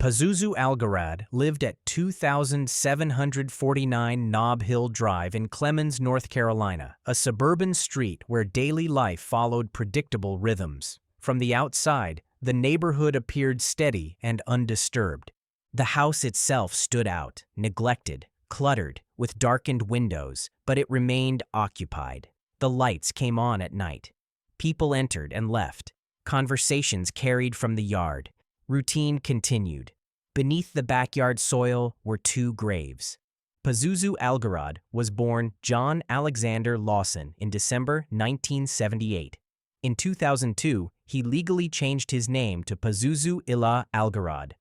Pizuzu Algarad lived at 2749 Nob Hill Drive in Clemmons, North Carolina, a suburban street where daily life followed predictable rhythms. From the outside, the neighborhood appeared steady and undisturbed. The house itself stood out, neglected, cluttered, with darkened windows, but it remained occupied. The lights came on at night. People entered and left. Conversations carried from the yard. Routine continued. Beneath the backyard soil were two graves. Pizuzu Algarad was born John Alexander Lawson in December 1978. In 2002, he legally changed his name to Pizuzu Ila Algarad.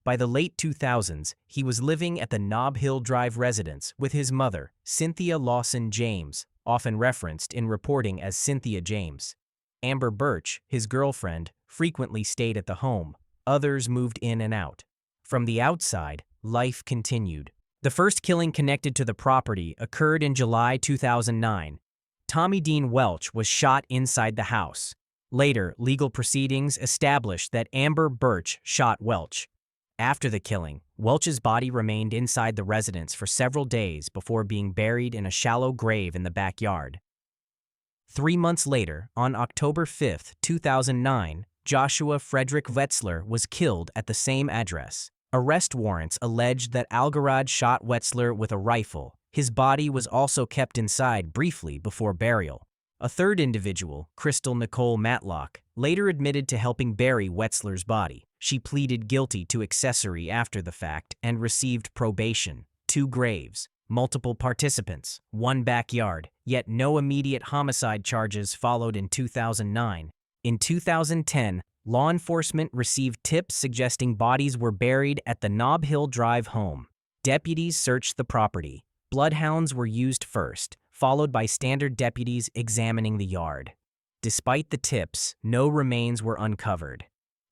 By the late 2000s, he was living at the Nob Hill Drive residence with his mother, Cynthia Lawson James, often referenced in reporting as Cynthia James. Amber Birch, his girlfriend, frequently stayed at the home. Others moved in and out. From the outside, life continued. The first killing connected to the property occurred in July 2009. Tommy Dean Welch was shot inside the house. Later, legal proceedings established that Amber Birch shot Welch. After the killing, Welch's body remained inside the residence for several days before being buried in a shallow grave in the backyard. 3 months later, on October 5, 2009, Joshua Frederick Wetzler was killed at the same address. Arrest warrants alleged that Algarad shot Wetzler with a rifle. His body was also kept inside briefly before burial. A third individual, Crystal Nicole Matlock, later admitted to helping bury Wetzler's body. She pleaded guilty to accessory after the fact and received probation. 2 graves, multiple participants, 1 backyard, yet no immediate homicide charges followed in 2009. In 2010, law enforcement received tips suggesting bodies were buried at the Nob Hill Drive home. Deputies searched the property. Bloodhounds were used first, followed by standard deputies examining the yard. Despite the tips, no remains were uncovered.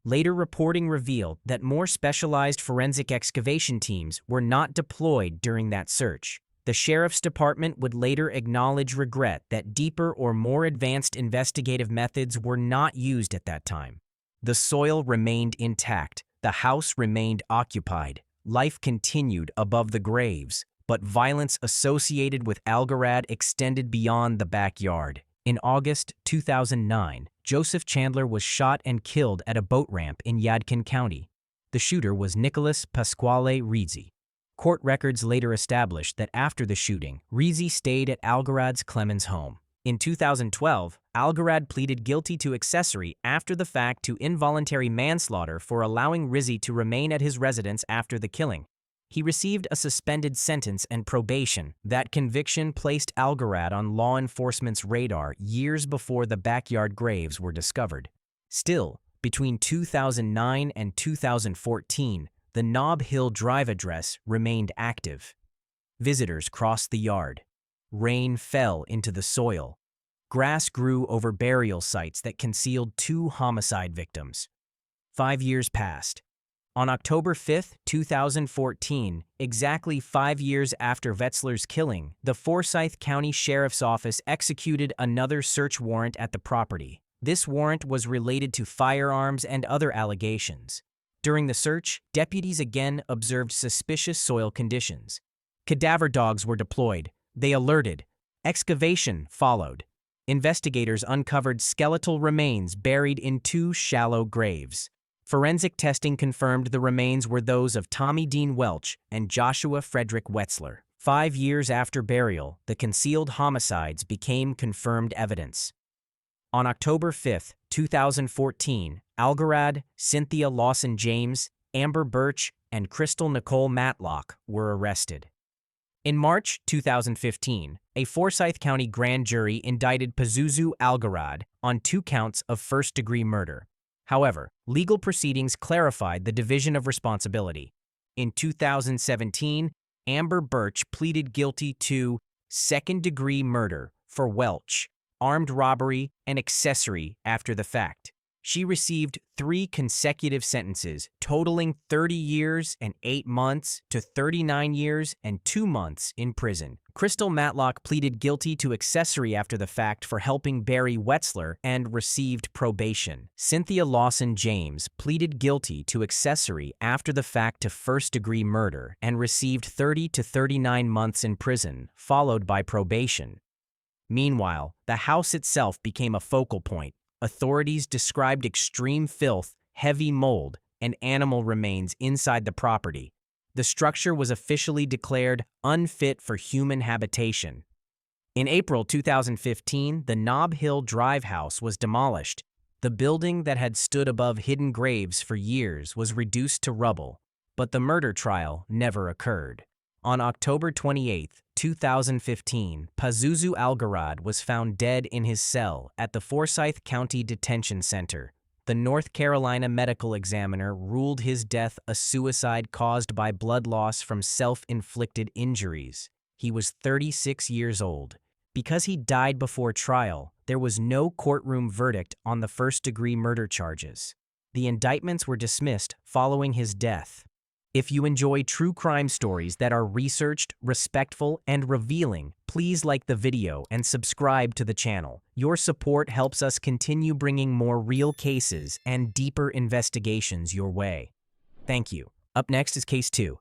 Later reporting revealed that more specialized forensic excavation teams were not deployed during that search. The sheriff's department would later acknowledge regret that deeper or more advanced investigative methods were not used at that time. The soil remained intact, the house remained occupied, life continued above the graves, but violence associated with Algarad extended beyond the backyard. In August 2009, Joseph Chandler was shot and killed at a boat ramp in Yadkin County. The shooter was Nicholas Pasquale Rizzi. Court records later established that after the shooting, Rizzi stayed at Algarad's Clemmons home. In 2012, Algarad pleaded guilty to accessory after the fact to involuntary manslaughter for allowing Rizzi to remain at his residence after the killing. He received a suspended sentence and probation. That conviction placed Algarad on law enforcement's radar years before the backyard graves were discovered. Still, between 2009 and 2014, the Nob Hill Drive address remained active. Visitors crossed the yard. Rain fell into the soil. Grass grew over burial sites that concealed 2 homicide victims. 5 years passed. On October 5, 2014, exactly 5 years after Wetzler's killing, the Forsyth County Sheriff's Office executed another search warrant at the property. This warrant was related to firearms and other allegations. During the search, deputies again observed suspicious soil conditions. Cadaver dogs were deployed. They alerted. Excavation followed. Investigators uncovered skeletal remains buried in 2 shallow graves. Forensic testing confirmed the remains were those of Tommy Dean Welch and Joshua Frederick Wetzler. 5 years after burial, the concealed homicides became confirmed evidence. On October 5, 2014, Algarad, Cynthia Lawson James, Amber Birch, and Crystal Nicole Matlock were arrested. In March 2015, a Forsyth County grand jury indicted Pizuzu Algarad on 2 counts of first-degree murder. However, legal proceedings clarified the division of responsibility. In 2017, Amber Birch pleaded guilty to second-degree murder for Welch, armed robbery, and accessory after the fact. She received 3 consecutive sentences, totaling 30 years and 8 months to 39 years and 2 months in prison. Crystal Matlock pleaded guilty to accessory after the fact for helping Barry Wetzler and received probation. Cynthia Lawson James pleaded guilty to accessory after the fact to first-degree murder and received 30 to 39 months in prison, followed by probation. Meanwhile, the house itself became a focal point. Authorities described extreme filth, heavy mold, and animal remains inside the property. The structure was officially declared unfit for human habitation. In April 2015, the Nob Hill Drive house was demolished. The building that had stood above hidden graves for years was reduced to rubble, but the murder trial never occurred. On October 28, 2015, Pizuzu Algarad was found dead in his cell at the Forsyth County Detention Center. The North Carolina medical examiner ruled his death a suicide caused by blood loss from self-inflicted injuries. He was 36 years old. Because he died before trial, there was no courtroom verdict on the first-degree murder charges. The indictments were dismissed following his death. If you enjoy true crime stories that are researched, respectful, and revealing, please like the video and subscribe to the channel. Your support helps us continue bringing more real cases and deeper investigations your way. Thank you. Up next is Case 2.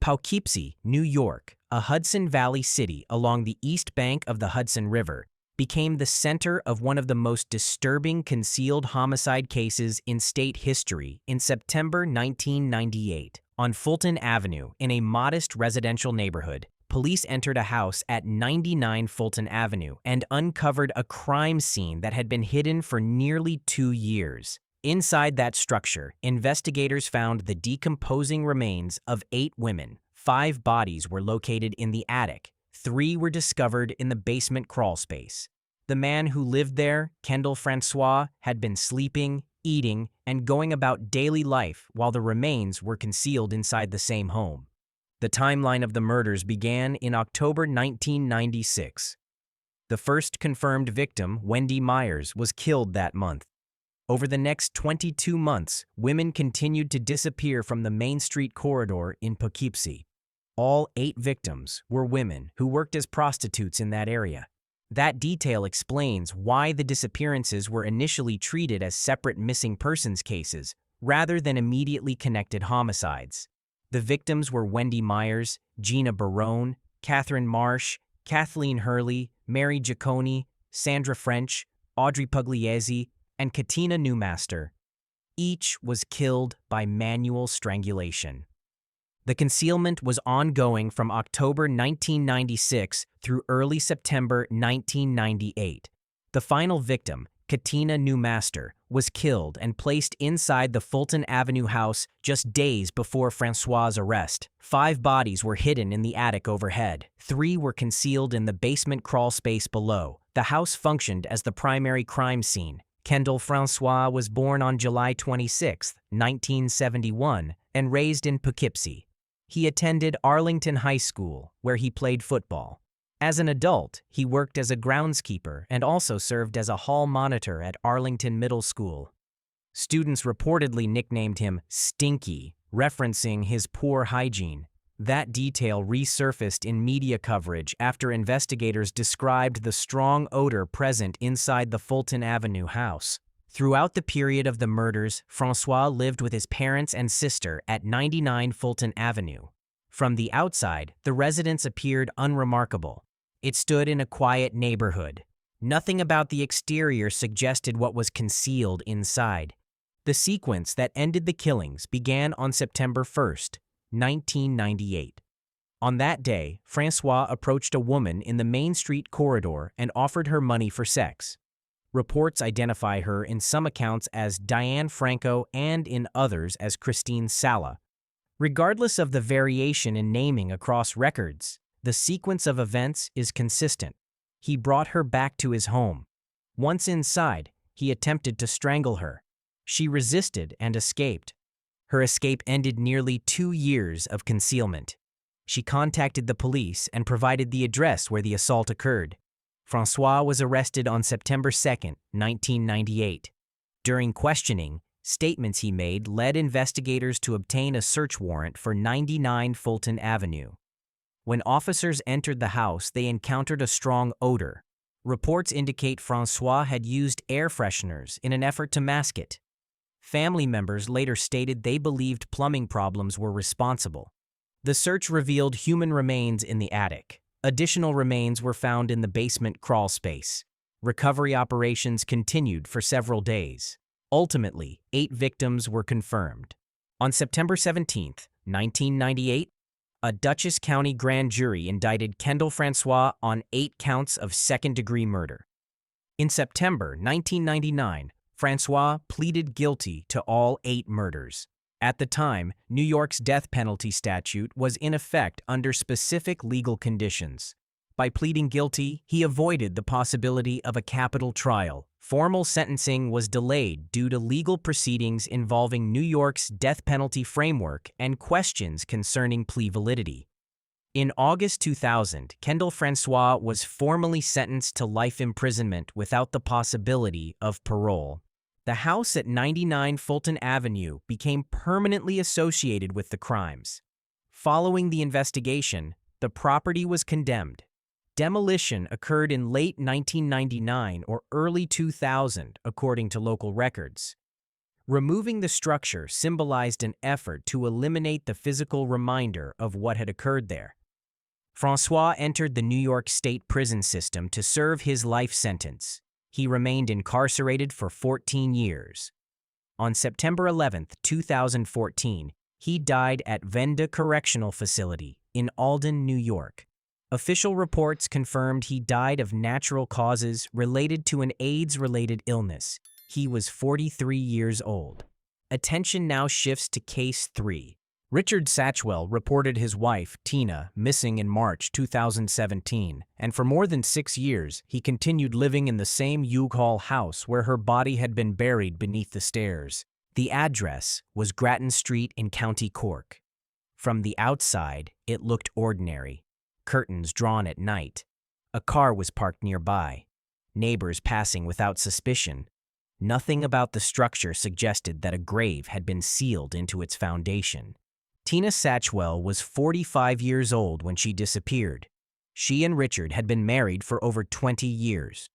Poughkeepsie, New York, a Hudson Valley city along the east bank of the Hudson River, became the center of one of the most disturbing concealed homicide cases in state history in September 1998. On Fulton Avenue, in a modest residential neighborhood, police entered a house at 99 Fulton Avenue and uncovered a crime scene that had been hidden for nearly 2 years. Inside that structure, investigators found the decomposing remains of 8 women. 5 bodies were located in the attic. 3 were discovered in the basement crawl space. The man who lived there, Kendall Francois, had been sleeping, eating, and going about daily life while the remains were concealed inside the same home. The timeline of the murders began in October 1996. The first confirmed victim, Wendy Myers, was killed that month. Over the next 22 months, women continued to disappear from the Main Street corridor in Poughkeepsie. All 8 victims were women who worked as prostitutes in that area. That detail explains why the disappearances were initially treated as separate missing persons cases, rather than immediately connected homicides. The victims were Wendy Myers, Gina Barone, Catherine Marsh, Kathleen Hurley, Mary Giacone, Sandra French, Audrey Pugliese, and Katina Newmaster. Each was killed by manual strangulation. The concealment was ongoing from October 1996 through early September 1998. The final victim, Katina Newmaster, was killed and placed inside the Fulton Avenue house just days before Francois' arrest. 5 bodies were hidden in the attic overhead. 3 were concealed in the basement crawl space below. The house functioned as the primary crime scene. Kendall Francois was born on July 26, 1971, and raised in Poughkeepsie. He attended Arlington High School, where he played football. As an adult, he worked as a groundskeeper and also served as a hall monitor at Arlington Middle School. Students reportedly nicknamed him Stinky, referencing his poor hygiene. That detail resurfaced in media coverage after investigators described the strong odor present inside the Fulton Avenue house. Throughout the period of the murders, Francois lived with his parents and sister at 99 Fulton Avenue. From the outside, the residence appeared unremarkable. It stood in a quiet neighborhood. Nothing about the exterior suggested what was concealed inside. The sequence that ended the killings began on September 1st, 1998. On that day, Francois approached a woman in the Main Street corridor and offered her money for sex. Reports identify her in some accounts as Diane Franco and in others as Christine Sala. Regardless of the variation in naming across records, the sequence of events is consistent. He brought her back to his home. Once inside, he attempted to strangle her. She resisted and escaped. Her escape ended nearly 2 years of concealment. She contacted the police and provided the address where the assault occurred. Francois was arrested on September 2, 1998. During questioning, statements he made led investigators to obtain a search warrant for 99 Fulton Avenue. When officers entered the house, they encountered a strong odor. Reports indicate Francois had used air fresheners in an effort to mask it. Family members later stated they believed plumbing problems were responsible. The search revealed human remains in the attic. Additional remains were found in the basement crawl space. Recovery operations continued for several days. Ultimately, 8 victims were confirmed. On September 17, 1998, a Dutchess County grand jury indicted Kendall Francois on 8 counts of second-degree murder. In September 1999, Francois pleaded guilty to all 8 murders. At the time, New York's death penalty statute was in effect under specific legal conditions. By pleading guilty, he avoided the possibility of a capital trial. Formal sentencing was delayed due to legal proceedings involving New York's death penalty framework and questions concerning plea validity. In August 2000, Kendall Francois was formally sentenced to life imprisonment without the possibility of parole. The house at 99 Fulton Avenue became permanently associated with the crimes. Following the investigation, the property was condemned. Demolition occurred in late 1999 or early 2000, according to local records. Removing the structure symbolized an effort to eliminate the physical reminder of what had occurred there. Francois entered the New York State prison system to serve his life sentence. He remained incarcerated for 14 years. On September 11, 2014, he died at Venda Correctional Facility in Alden, New York. Official reports confirmed he died of natural causes related to an AIDS-related illness. He was 43 years old. Attention now shifts to Case 3. Richard Satchwell reported his wife, Tina, missing in March 2017, and for more than 6 years, he continued living in the same U-Haul house where her body had been buried beneath the stairs. The address was Grattan Street in County Cork. From the outside, it looked ordinary. Curtains drawn at night. A car was parked nearby. Neighbors passing without suspicion. Nothing about the structure suggested that a grave had been sealed into its foundation. Tina Satchwell was 45 years old when she disappeared. She and Richard had been married for over 20 years.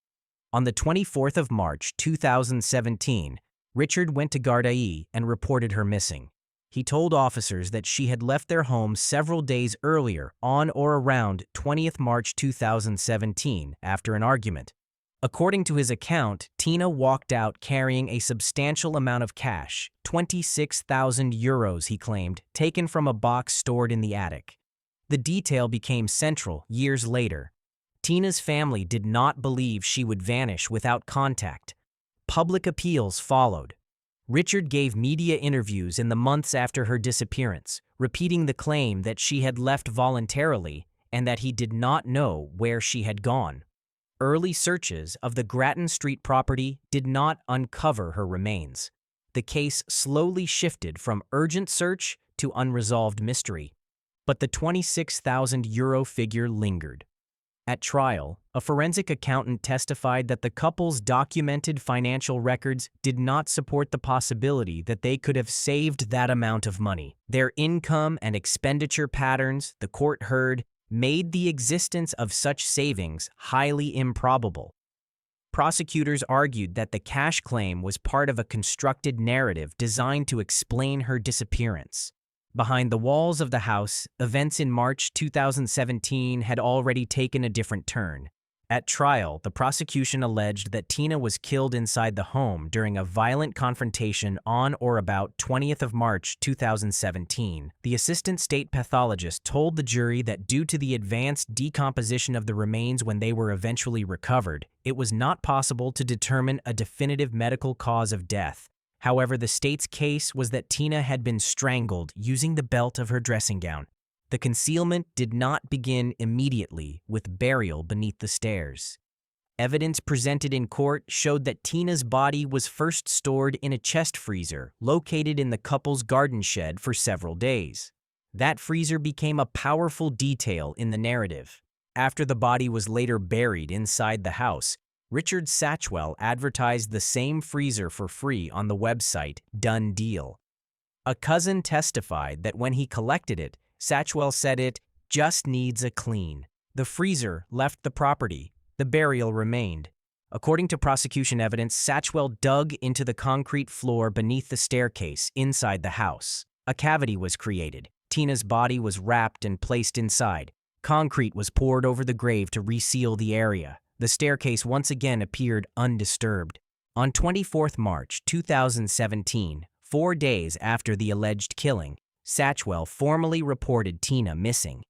On the 24th of March 2017, Richard went to Gardaí and reported her missing. He told officers that she had left their home several days earlier, on or around 20th March 2017, after an argument. According to his account, Tina walked out carrying a substantial amount of cash, 26,000 euros, he claimed, taken from a box stored in the attic. The detail became central years later. Tina's family did not believe she would vanish without contact. Public appeals followed. Richard gave media interviews in the months after her disappearance, repeating the claim that she had left voluntarily and that he did not know where she had gone. Early searches of the Grattan Street property did not uncover her remains. The case slowly shifted from urgent search to unresolved mystery. But the 26,000 euro figure lingered. At trial, a forensic accountant testified that the couple's documented financial records did not support the possibility that they could have saved that amount of money. Their income and expenditure patterns, the court heard, made the existence of such savings highly improbable. Prosecutors argued that the cash claim was part of a constructed narrative designed to explain her disappearance. Behind the walls of the house, events in March 2017 had already taken a different turn. At trial, the prosecution alleged that Tina was killed inside the home during a violent confrontation on or about 20th of March 2017. The assistant state pathologist told the jury that due to the advanced decomposition of the remains when they were eventually recovered, it was not possible to determine a definitive medical cause of death. However, the state's case was that Tina had been strangled using the belt of her dressing gown. The concealment did not begin immediately with burial beneath the stairs. Evidence presented in court showed that Tina's body was first stored in a chest freezer located in the couple's garden shed for several days. That freezer became a powerful detail in the narrative. After the body was later buried inside the house, Richard Satchwell advertised the same freezer for free on the website Done Deal. A cousin testified that when he collected it, Satchwell said it just needs a clean. The freezer left the property. The burial remained. According to prosecution evidence, Satchwell dug into the concrete floor beneath the staircase inside the house. A cavity was created. Tina's body was wrapped and placed inside. Concrete was poured over the grave to reseal the area. The staircase once again appeared undisturbed. On 24 March 2017, 4 days after the alleged killing, Satchwell formally reported Tina missing.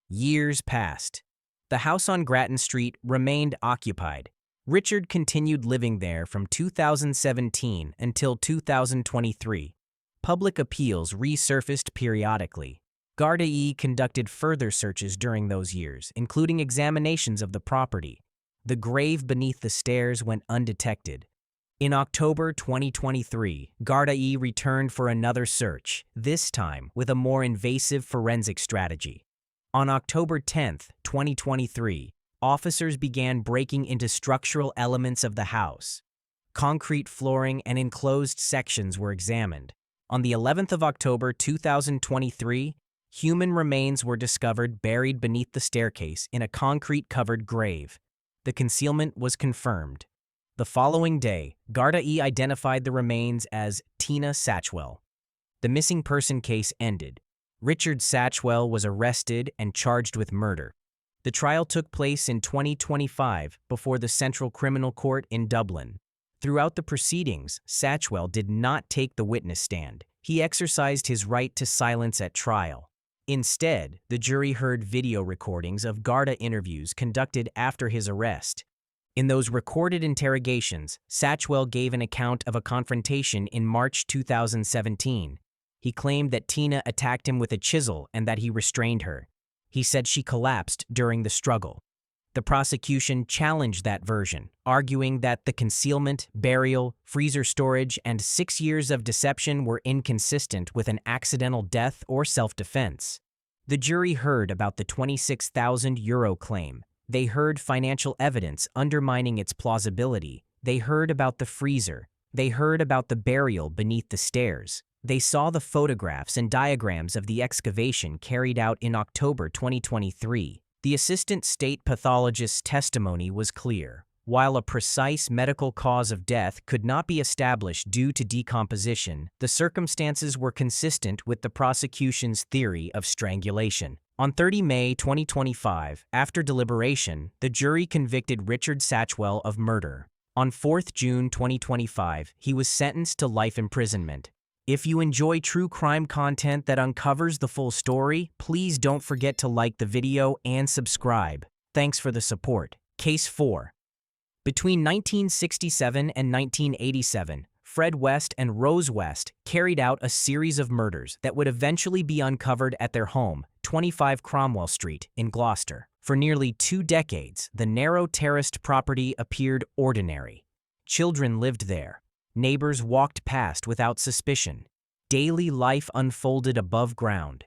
Years passed. The house on Grattan Street remained occupied. Richard continued living there from 2017 until 2023. Public appeals resurfaced periodically. Gardaí conducted further searches during those years, including examinations of the property. The grave beneath the stairs went undetected. In October 2023, Gardaí returned for another search, this time with a more invasive forensic strategy. On October 10, 2023, officers began breaking into structural elements of the house. Concrete flooring and enclosed sections were examined. On the 11th of October 2023, human remains were discovered buried beneath the staircase in a concrete-covered grave. The concealment was confirmed. The following day, Gardaí identified the remains as Tina Satchwell. The missing person case ended. Richard Satchwell was arrested and charged with murder. The trial took place in 2025 before the Central Criminal Court in Dublin. Throughout the proceedings, Satchwell did not take the witness stand. He exercised his right to silence at trial. Instead, the jury heard video recordings of Garda interviews conducted after his arrest. In those recorded interrogations, Satchwell gave an account of a confrontation in March 2017. He claimed that Tina attacked him with a chisel and that he restrained her. He said she collapsed during the struggle. The prosecution challenged that version, arguing that the concealment, burial, freezer storage, and 6 years of deception were inconsistent with an accidental death or self-defense. The jury heard about the €26,000 claim. They heard financial evidence undermining its plausibility. They heard about the freezer. They heard about the burial beneath the stairs. They saw the photographs and diagrams of the excavation carried out in October 2023. The assistant state pathologist's testimony was clear. While a precise medical cause of death could not be established due to decomposition, the circumstances were consistent with the prosecution's theory of strangulation. On 30 May 2025, after deliberation, the jury convicted Richard Satchwell of murder. On 4 June 2025, he was sentenced to life imprisonment. If you enjoy true crime content that uncovers the full story, please don't forget to like the video and subscribe. Thanks for the support. Case 4. Between 1967 and 1987, Fred West and Rose West carried out a series of murders that would eventually be uncovered at their home, 25 Cromwell Street in Gloucester. For nearly 2 decades, the narrow terraced property appeared ordinary. Children lived there. Neighbors walked past without suspicion. Daily life unfolded above ground.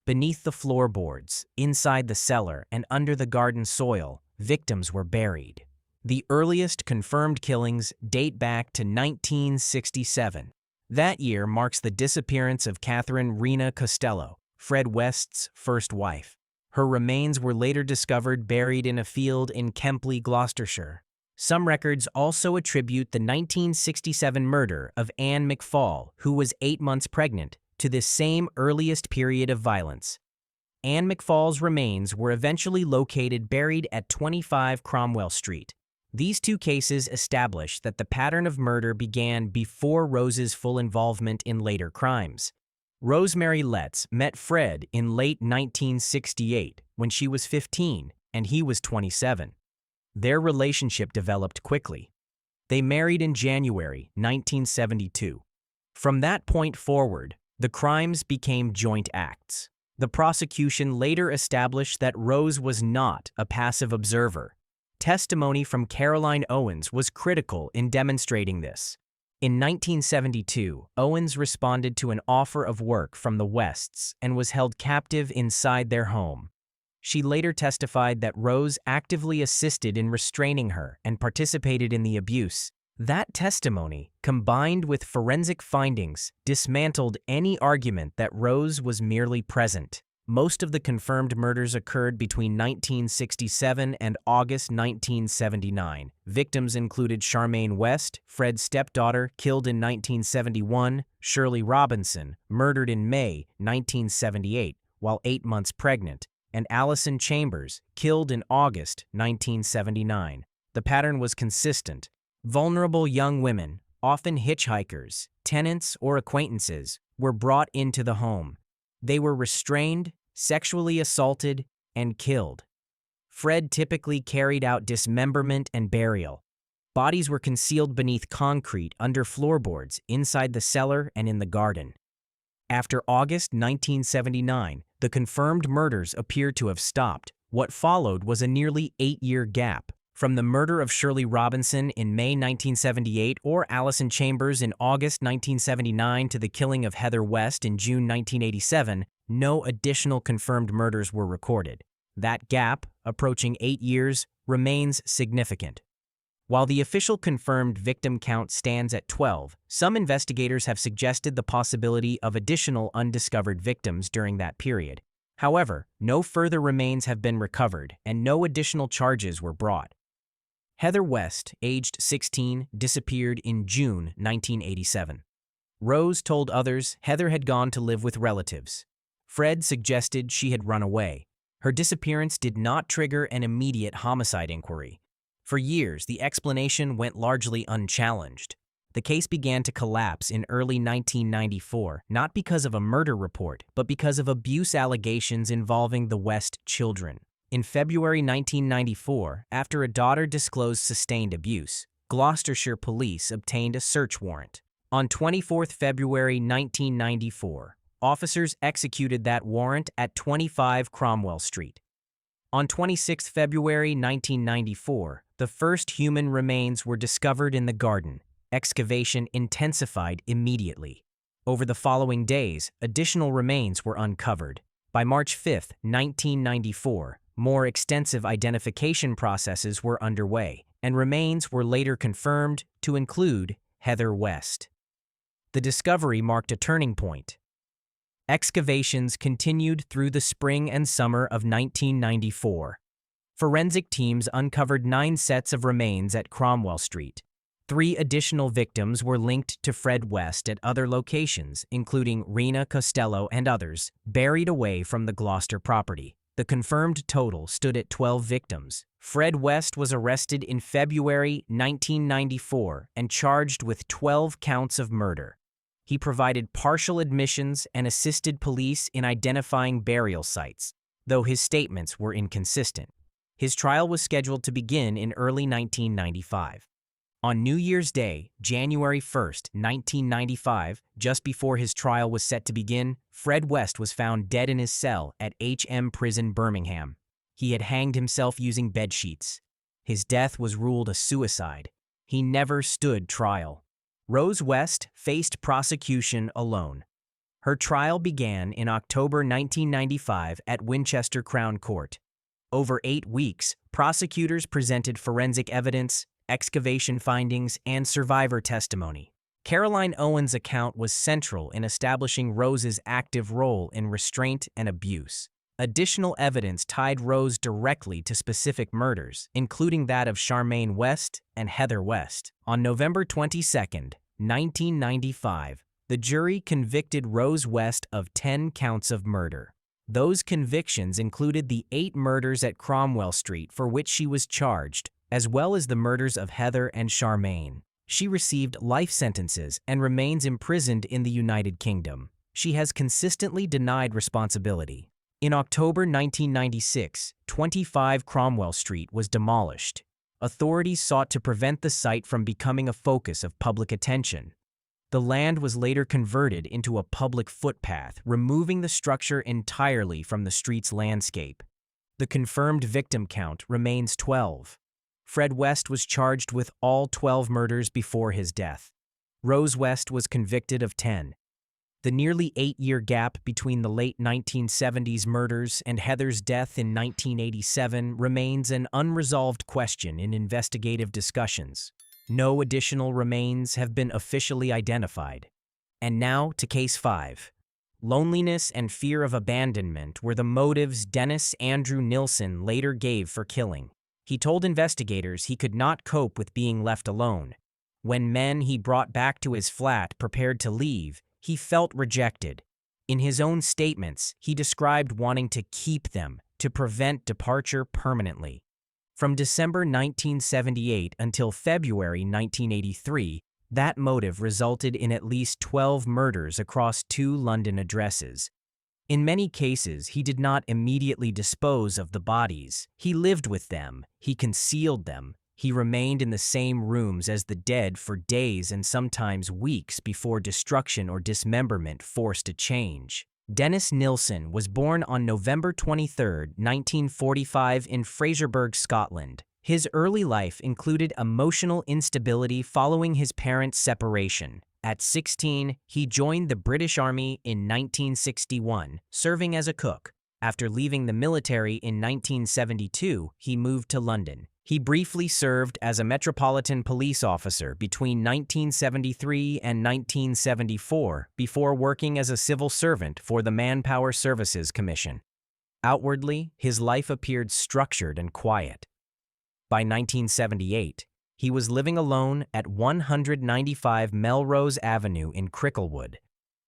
Beneath the floorboards, inside the cellar, and under the garden soil, victims were buried. The earliest confirmed killings date back to 1967. That year marks the disappearance of Catherine Rena Costello, Fred West's first wife. Her remains were later discovered buried in a field in Kempley, Gloucestershire. Some records also attribute the 1967 murder of Anne McFall, who was 8 months pregnant, to this same earliest period of violence. Anne McFall's remains were eventually located buried at 25 Cromwell Street. These 2 cases establish that the pattern of murder began before Rose's full involvement in later crimes. Rosemary Letts met Fred in late 1968 when she was 15 and he was 27. Their relationship developed quickly. They married in January 1972. From that point forward, the crimes became joint acts. The prosecution later established that Rose was not a passive observer. Testimony from Caroline Owens was critical in demonstrating this. In 1972, Owens responded to an offer of work from the Wests and was held captive inside their home. She later testified that Rose actively assisted in restraining her and participated in the abuse. That testimony, combined with forensic findings, dismantled any argument that Rose was merely present. Most of the confirmed murders occurred between 1967 and August 1979. Victims included Charmaine West, Fred's stepdaughter, killed in 1971, Shirley Robinson, murdered in May 1978 while 8 months pregnant, and Allison Chambers, killed in August 1979. The pattern was consistent. Vulnerable young women, often hitchhikers, tenants, or acquaintances, were brought into the home. They were restrained, sexually assaulted, and killed. Fred typically carried out dismemberment and burial. Bodies were concealed beneath concrete, under floorboards, inside the cellar, and in the garden. After August 1979, the confirmed murders appeared to have stopped. What followed was a nearly 8-year gap. From the murder of Shirley Robinson in May 1978 or Allison Chambers in August 1979 to the killing of Heather West in June 1987, no additional confirmed murders were recorded. That gap, approaching 8 years, remains significant. While the official confirmed victim count stands at 12, some investigators have suggested the possibility of additional undiscovered victims during that period. However, no further remains have been recovered and no additional charges were brought. Heather West, aged 16, disappeared in June 1987. Rose told others Heather had gone to live with relatives. Fred suggested she had run away. Her disappearance did not trigger an immediate homicide inquiry. For years, the explanation went largely unchallenged. The case began to collapse in early 1994, not because of a murder report, but because of abuse allegations involving the West children. In February 1994, after a daughter disclosed sustained abuse, Gloucestershire police obtained a search warrant. On 24 February 1994, officers executed that warrant at 25 Cromwell Street. On 26 February 1994, the first human remains were discovered in the garden. Excavation intensified immediately. Over the following days, additional remains were uncovered. By March 5, 1994, more extensive identification processes were underway, and remains were later confirmed to include Heather West. The discovery marked a turning point. Excavations continued through the spring and summer of 1994. Forensic teams uncovered 9 sets of remains at Cromwell Street. 3 additional victims were linked to Fred West at other locations, including Rena Costello and others, buried away from the Gloucester property. The confirmed total stood at 12 victims. Fred West was arrested in February 1994 and charged with 12 counts of murder. He provided partial admissions and assisted police in identifying burial sites, though his statements were inconsistent. His trial was scheduled to begin in early 1995. On New Year's Day, January 1, 1995, just before his trial was set to begin, Fred West was found dead in his cell at HM Prison, Birmingham. He had hanged himself using bedsheets. His death was ruled a suicide. He never stood trial. Rose West faced prosecution alone. Her trial began in October 1995 at Winchester Crown Court. Over 8 weeks, prosecutors presented forensic evidence, excavation findings, and survivor testimony. Caroline Owen's account was central in establishing Rose's active role in restraint and abuse. Additional evidence tied Rose directly to specific murders, including that of Charmaine West and Heather West. On November 22, 1995, the jury convicted Rose West of 10 counts of murder. Those convictions included the 8 murders at Cromwell Street for which she was charged, as well as the murders of Heather and Charmaine. She received life sentences and remains imprisoned in the United Kingdom. She has consistently denied responsibility. In October 1996, 25 Cromwell Street was demolished. Authorities sought to prevent the site from becoming a focus of public attention. The land was later converted into a public footpath, removing the structure entirely from the street's landscape. The confirmed victim count remains 12. Fred West was charged with all 12 murders before his death. Rose West was convicted of 10. The nearly 8-year gap between the late 1970s murders and Heather's death in 1987 remains an unresolved question in investigative discussions. No additional remains have been officially identified. And now to Case 5. Loneliness and fear of abandonment were the motives Dennis Andrew Nielsen later gave for killing. He told investigators he could not cope with being left alone. When men he brought back to his flat prepared to leave, he felt rejected. In his own statements, he described wanting to keep them, to prevent departure permanently. From December 1978 until February 1983, that motive resulted in at least 12 murders across 2 London addresses. In many cases, he did not immediately dispose of the bodies. He lived with them, he concealed them, he remained in the same rooms as the dead for days and sometimes weeks before destruction or dismemberment forced a change. Dennis Nielsen was born on November 23, 1945 in Fraserburgh, Scotland. His early life included emotional instability following his parents' separation. At 16, he joined the British Army in 1961, serving as a cook. After leaving the military in 1972, he moved to London. He briefly served as a Metropolitan Police officer between 1973 and 1974 before working as a civil servant for the Manpower Services Commission. Outwardly, his life appeared structured and quiet. By 1978, he was living alone at 195 Melrose Avenue in Cricklewood.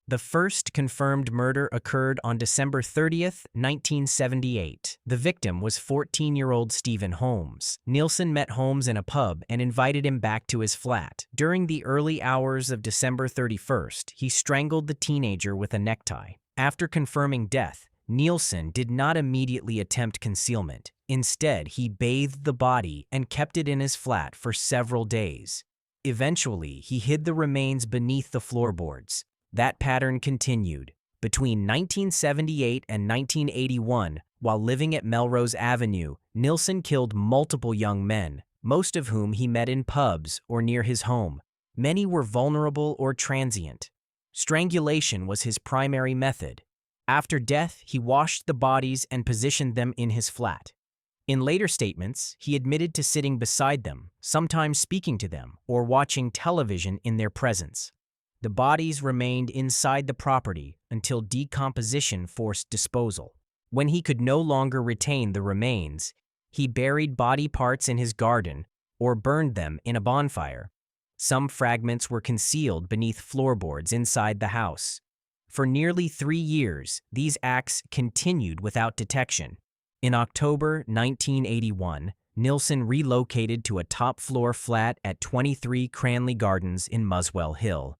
The first confirmed murder occurred on December 30, 1978. The victim was 14-year-old Stephen Holmes. Nielsen met Holmes in a pub and invited him back to his flat. During the early hours of December 31st, he strangled the teenager with a necktie. After confirming death, Nielsen did not immediately attempt concealment. Instead, he bathed the body and kept it in his flat for several days. Eventually, he hid the remains beneath the floorboards. That pattern continued. Between 1978 and 1981, while living at Melrose Avenue, Nielsen killed multiple young men, most of whom he met in pubs or near his home. Many were vulnerable or transient. Strangulation was his primary method. After death, he washed the bodies and positioned them in his flat. In later statements, he admitted to sitting beside them, sometimes speaking to them, or watching television in their presence. The bodies remained inside the property until decomposition forced disposal. When he could no longer retain the remains, he buried body parts in his garden or burned them in a bonfire. Some fragments were concealed beneath floorboards inside the house. For nearly 3 years, these acts continued without detection. In October 1981, Nielsen relocated to a top-floor flat at 23 Cranley Gardens in Muswell Hill.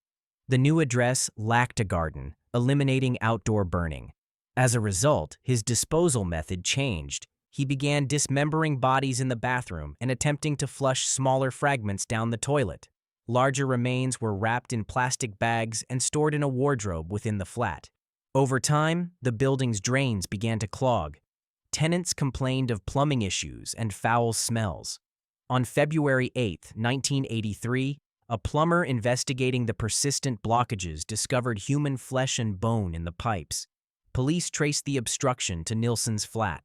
The new address lacked a garden, eliminating outdoor burning. As a result, his disposal method changed. He began dismembering bodies in the bathroom and attempting to flush smaller fragments down the toilet. Larger remains were wrapped in plastic bags and stored in a wardrobe within the flat. Over time, the building's drains began to clog. Tenants complained of plumbing issues and foul smells. On February 8, 1983, a plumber investigating the persistent blockages discovered human flesh and bone in the pipes. Police traced the obstruction to Nielsen's flat.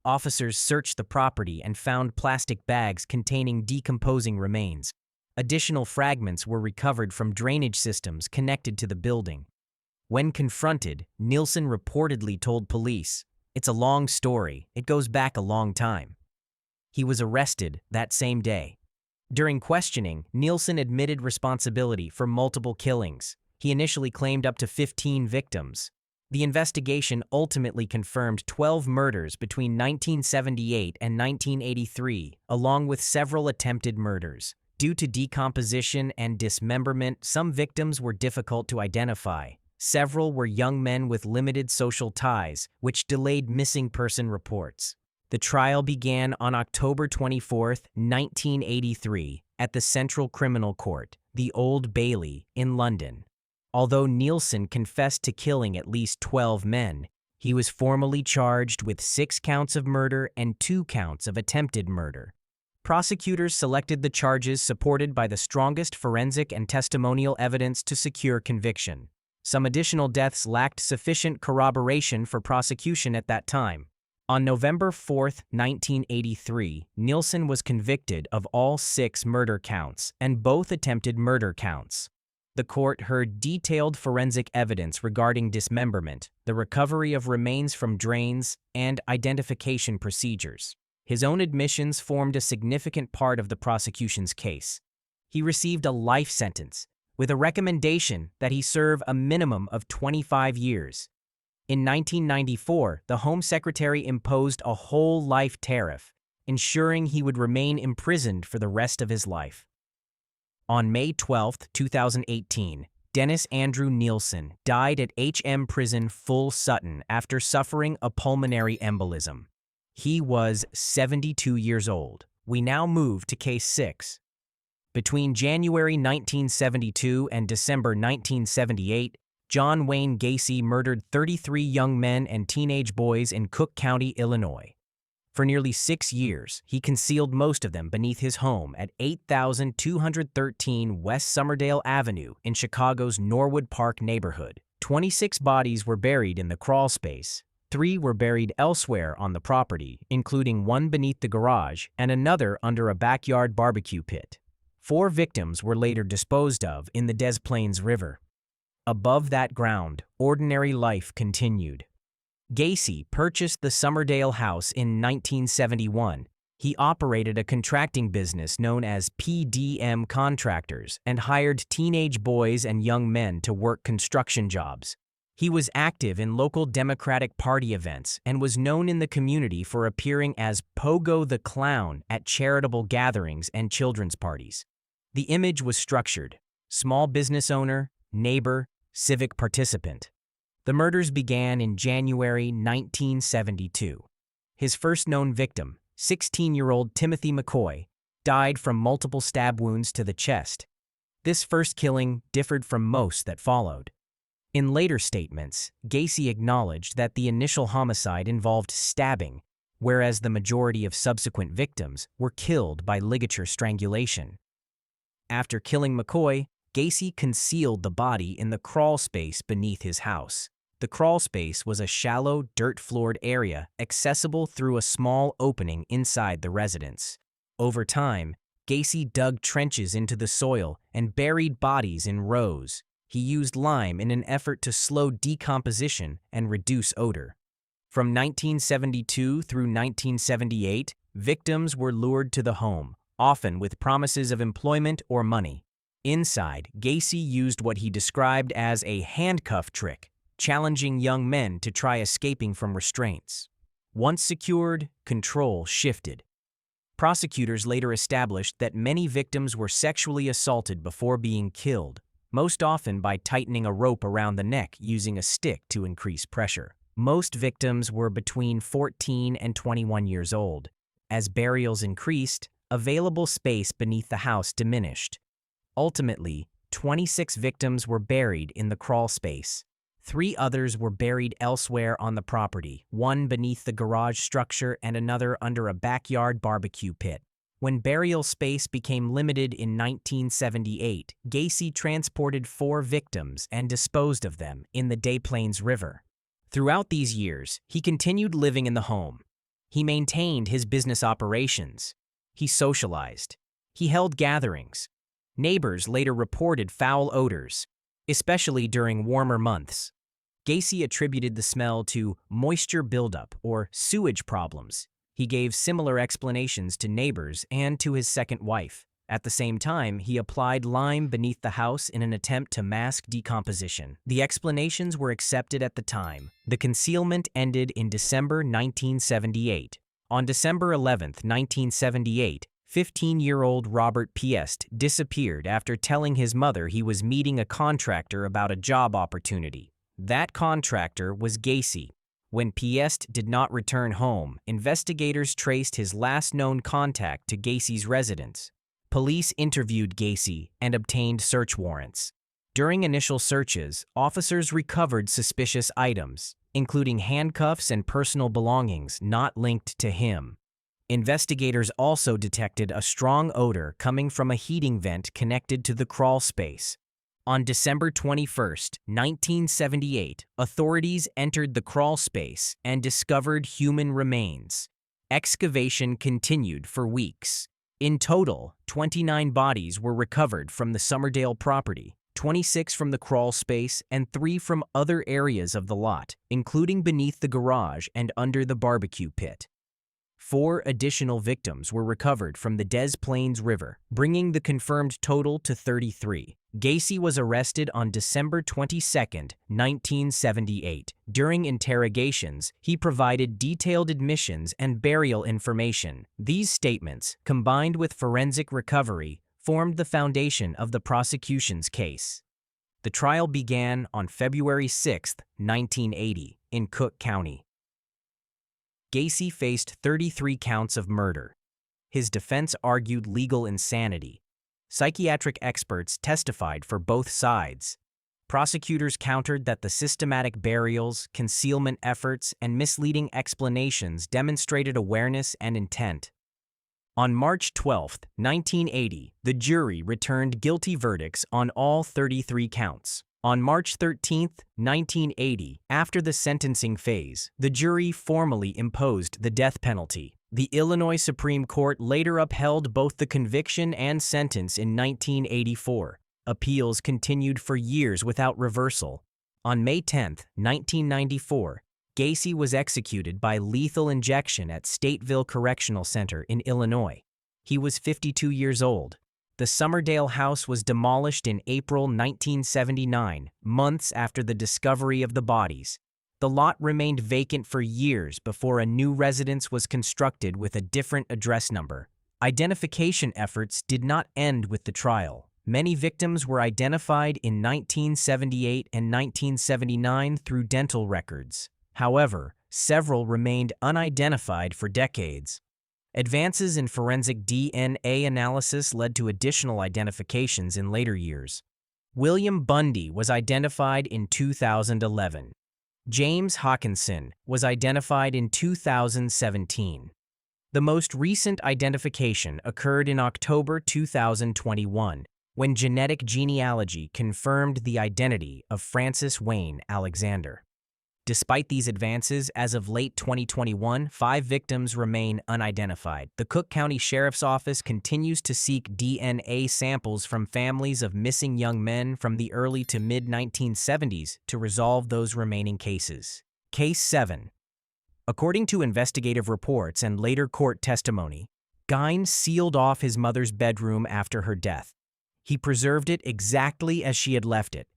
Officers searched the property and found plastic bags containing decomposing remains. Additional fragments were recovered from drainage systems connected to the building. When confronted, Nielsen reportedly told police, "It's a long story. It goes back a long time." He was arrested that same day. During questioning, Nielsen admitted responsibility for multiple killings. He initially claimed up to 15 victims. The investigation ultimately confirmed 12 murders between 1978 and 1983, along with several attempted murders. Due to decomposition and dismemberment, some victims were difficult to identify. Several were young men with limited social ties, which delayed missing person reports. The trial began on October 24, 1983, at the Central Criminal Court, the Old Bailey, in London. Although Nielsen confessed to killing at least 12 men, he was formally charged with 6 counts of murder and 2 counts of attempted murder. Prosecutors selected the charges supported by the strongest forensic and testimonial evidence to secure conviction. Some additional deaths lacked sufficient corroboration for prosecution at that time. On November 4, 1983, Nielsen was convicted of all 6 murder counts and both attempted murder counts. The court heard detailed forensic evidence regarding dismemberment, the recovery of remains from drains, and identification procedures. His own admissions formed a significant part of the prosecution's case. He received a life sentence, with a recommendation that he serve a minimum of 25 years. In 1994, the Home Secretary imposed a whole life tariff, ensuring he would remain imprisoned for the rest of his life. On May 12, 2018, Dennis Andrew Nielsen died at HM Prison Full Sutton after suffering a pulmonary embolism. He was 72 years old. We now move to Case 6. Between January 1972 and December 1978, John Wayne Gacy murdered 33 young men and teenage boys in Cook County, Illinois. For nearly 6 years, he concealed most of them beneath his home at 8213 West Somerdale Avenue in Chicago's Norwood Park neighborhood. 26 bodies were buried in the crawl space. 3 were buried elsewhere on the property, including one beneath the garage and another under a backyard barbecue pit. 4 victims were later disposed of in the Des Plaines River. Above that ground, ordinary life continued. Gacy purchased the Somerdale house in 1971. He operated a contracting business known as PDM Contractors and hired teenage boys and young men to work construction jobs. He was active in local Democratic Party events and was known in the community for appearing as Pogo the Clown at charitable gatherings and children's parties. The image was structured: small business owner, neighbor, civic participant. The murders began in January 1972. His first known victim, 16-year-old Timothy McCoy, died from multiple stab wounds to the chest. This first killing differed from most that followed. In later statements, Gacy acknowledged that the initial homicide involved stabbing, whereas the majority of subsequent victims were killed by ligature strangulation. After killing McCoy, Gacy concealed the body in the crawl space beneath his house. The crawl space was a shallow, dirt-floored area accessible through a small opening inside the residence. Over time, Gacy dug trenches into the soil and buried bodies in rows. He used lime in an effort to slow decomposition and reduce odor. From 1972 through 1978, victims were lured to the home, often with promises of employment or money. Inside, Gacy used what he described as a handcuff trick, challenging young men to try escaping from restraints. Once secured, control shifted. Prosecutors later established that many victims were sexually assaulted before being killed, most often by tightening a rope around the neck using a stick to increase pressure. Most victims were between 14 and 21 years old. As burials increased, available space beneath the house diminished. Ultimately, 26 victims were buried in the crawl space. 3 others were buried elsewhere on the property, one beneath the garage structure and another under a backyard barbecue pit. When burial space became limited in 1978, Gacy transported 4 victims and disposed of them in the Des Plaines River. Throughout these years, he continued living in the home. He maintained his business operations. He socialized. He held gatherings. Neighbors later reported foul odors, especially during warmer months. Gacy attributed the smell to moisture buildup or sewage problems. He gave similar explanations to neighbors and to his second wife. At the same time, he applied lime beneath the house in an attempt to mask decomposition. The explanations were accepted at the time. The concealment ended in December 1978. On December 11, 1978, 15-year-old Robert Piest disappeared after telling his mother he was meeting a contractor about a job opportunity. That contractor was Gacy. When Piest did not return home, investigators traced his last known contact to Gacy's residence. Police interviewed Gacy and obtained search warrants. During initial searches, officers recovered suspicious items, including handcuffs and personal belongings not linked to him. Investigators also detected a strong odor coming from a heating vent connected to the crawl space. On December 21, 1978, authorities entered the crawl space and discovered human remains. Excavation continued for weeks. In total, 29 bodies were recovered from the Summerdale property, 26 from the crawl space and 3 from other areas of the lot, including beneath the garage and under the barbecue pit. 4 additional victims were recovered from the Des Plaines River, bringing the confirmed total to 33. Gacy was arrested on December 22, 1978. During interrogations, he provided detailed admissions and burial information. These statements, combined with forensic recovery, formed the foundation of the prosecution's case. The trial began on February 6, 1980, in Cook County. Gacy faced 33 counts of murder. His defense argued legal insanity. Psychiatric experts testified for both sides. Prosecutors countered that the systematic burials, concealment efforts, and misleading explanations demonstrated awareness and intent. On March 12, 1980, the jury returned guilty verdicts on all 33 counts. On March 13, 1980, after the sentencing phase, the jury formally imposed the death penalty. The Illinois Supreme Court later upheld both the conviction and sentence in 1984. Appeals continued for years without reversal. On May 10, 1994, Gacy was executed by lethal injection at Stateville Correctional Center in Illinois. He was 52 years old. The Summerdale house was demolished in April 1979, months after the discovery of the bodies. The lot remained vacant for years before a new residence was constructed with a different address number. Identification efforts did not end with the trial. Many victims were identified in 1978 and 1979 through dental records. However, several remained unidentified for decades. Advances in forensic DNA analysis led to additional identifications in later years. William Bundy was identified in 2011. James Hawkinson was identified in 2017. The most recent identification occurred in October 2021, when genetic genealogy confirmed the identity of Francis Wayne Alexander. Despite these advances, as of late 2021, 5 victims remain unidentified. The Cook County Sheriff's Office continues to seek DNA samples from families of missing young men from the early to mid-1970s to resolve those remaining cases. Case 7. According to investigative reports and later court testimony, Gein sealed off his mother's bedroom after her death. He preserved it exactly as she had left it.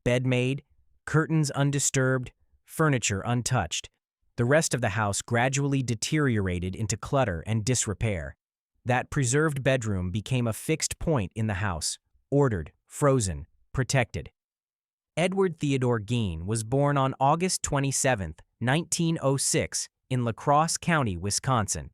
Bed made, curtains undisturbed, furniture untouched. The rest of the house gradually deteriorated into clutter and disrepair. That preserved bedroom became a fixed point in the house, ordered, frozen, protected. Edward Theodore Gein was born on August 27, 1906, in La Crosse County, Wisconsin.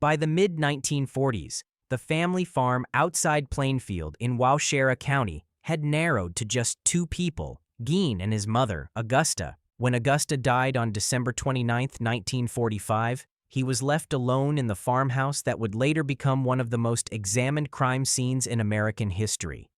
By the mid-1940s, the family farm outside Plainfield in Waushara County had narrowed to just 2 people, Gein and his mother, Augusta. When Augusta died on December 29, 1945, he was left alone in the farmhouse that would later become one of the most examined crime scenes in American history.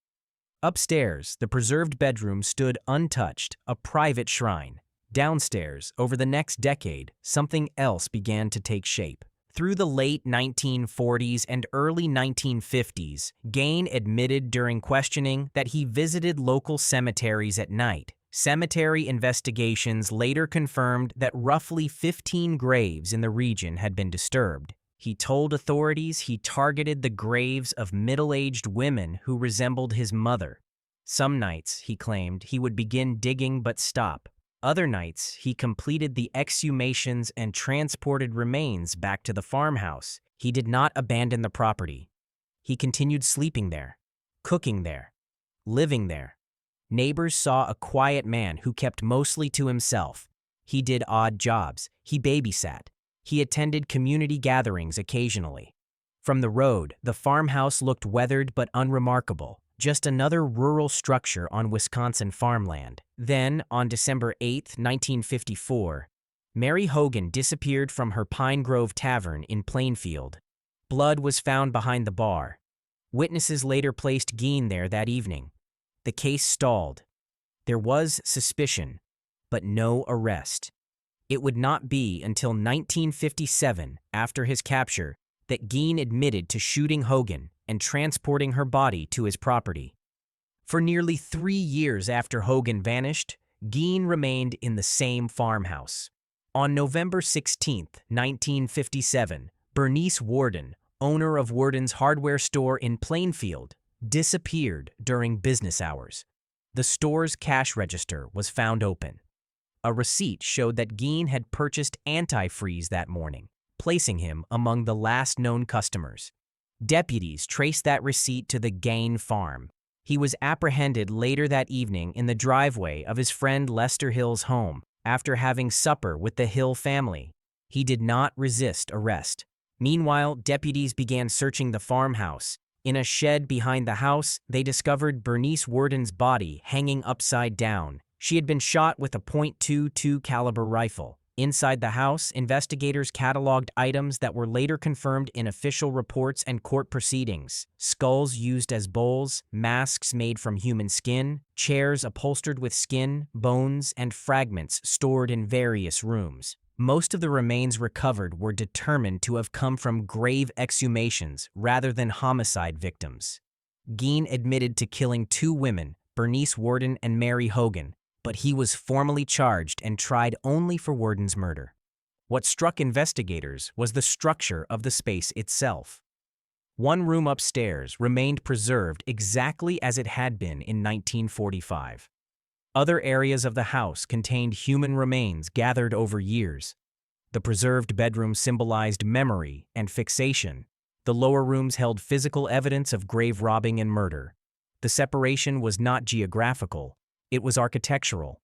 Upstairs, the preserved bedroom stood untouched, a private shrine. Downstairs, over the next decade, something else began to take shape. Through the late 1940s and early 1950s, Gein admitted during questioning that he visited local cemeteries at night. Cemetery investigations later confirmed that roughly 15 graves in the region had been disturbed. He told authorities he targeted the graves of middle-aged women who resembled his mother. Some nights, he claimed, he would begin digging but stop. Other nights, he completed the exhumations and transported remains back to the farmhouse. He did not abandon the property. He continued sleeping there, cooking there, living there. Neighbors saw a quiet man who kept mostly to himself. He did odd jobs. He babysat. He attended community gatherings occasionally. From the road, the farmhouse looked weathered but unremarkable, just another rural structure on Wisconsin farmland. Then, on December 8, 1954, Mary Hogan disappeared from her Pine Grove Tavern in Plainfield. Blood was found behind the bar. Witnesses later placed Gein there that evening. The case stalled. There was suspicion, but no arrest. It would not be until 1957, after his capture, that Gein admitted to shooting Hogan and transporting her body to his property. For nearly 3 years after Hogan vanished, Gein remained in the same farmhouse. On November 16, 1957, Bernice Worden, owner of Worden's hardware store in Plainfield, disappeared during business hours. The store's cash register was found open. A receipt showed that Gein had purchased antifreeze that morning, placing him among the last known customers. Deputies traced that receipt to the Gein farm. He was apprehended later that evening in the driveway of his friend Lester Hill's home after having supper with the Hill family. He did not resist arrest. Meanwhile, deputies began searching the farmhouse. In a shed behind the house, they discovered Bernice Worden's body hanging upside down. She had been shot with a .22 caliber rifle. Inside the house, investigators cataloged items that were later confirmed in official reports and court proceedings. Skulls used as bowls, masks made from human skin, chairs upholstered with skin, bones, and fragments stored in various rooms. Most of the remains recovered were determined to have come from grave exhumations rather than homicide victims. Gein admitted to killing 2 women, Bernice Worden and Mary Hogan, but he was formally charged and tried only for Worden's murder. What struck investigators was the structure of the space itself. One room upstairs remained preserved exactly as it had been in 1945. Other areas of the house contained human remains gathered over years. The preserved bedroom symbolized memory and fixation. The lower rooms held physical evidence of grave robbing and murder. The separation was not geographical. It was architectural.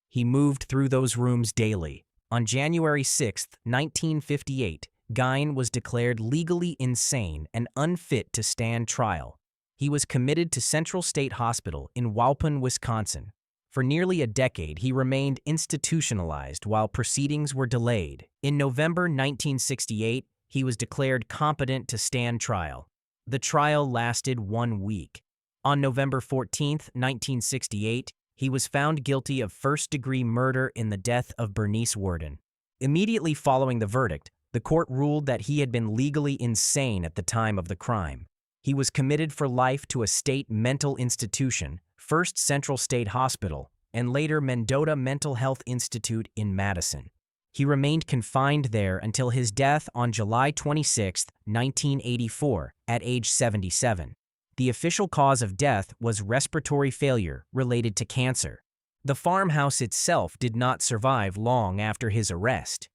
He moved through those rooms daily. On January 6, 1958, Gein was declared legally insane and unfit to stand trial. He was committed to Central State Hospital in Waupun, Wisconsin. For nearly a decade, he remained institutionalized while proceedings were delayed. In November 1968, he was declared competent to stand trial. The trial lasted 1 week. On November 14, 1968, he was found guilty of first-degree murder in the death of Bernice Worden. Immediately following the verdict, the court ruled that he had been legally insane at the time of the crime. He was committed for life to a state mental institution, first Central State Hospital, and later Mendota Mental Health Institute in Madison. He remained confined there until his death on July 26, 1984, at age 77. The official cause of death was respiratory failure related to cancer. The farmhouse itself did not survive long after his arrest.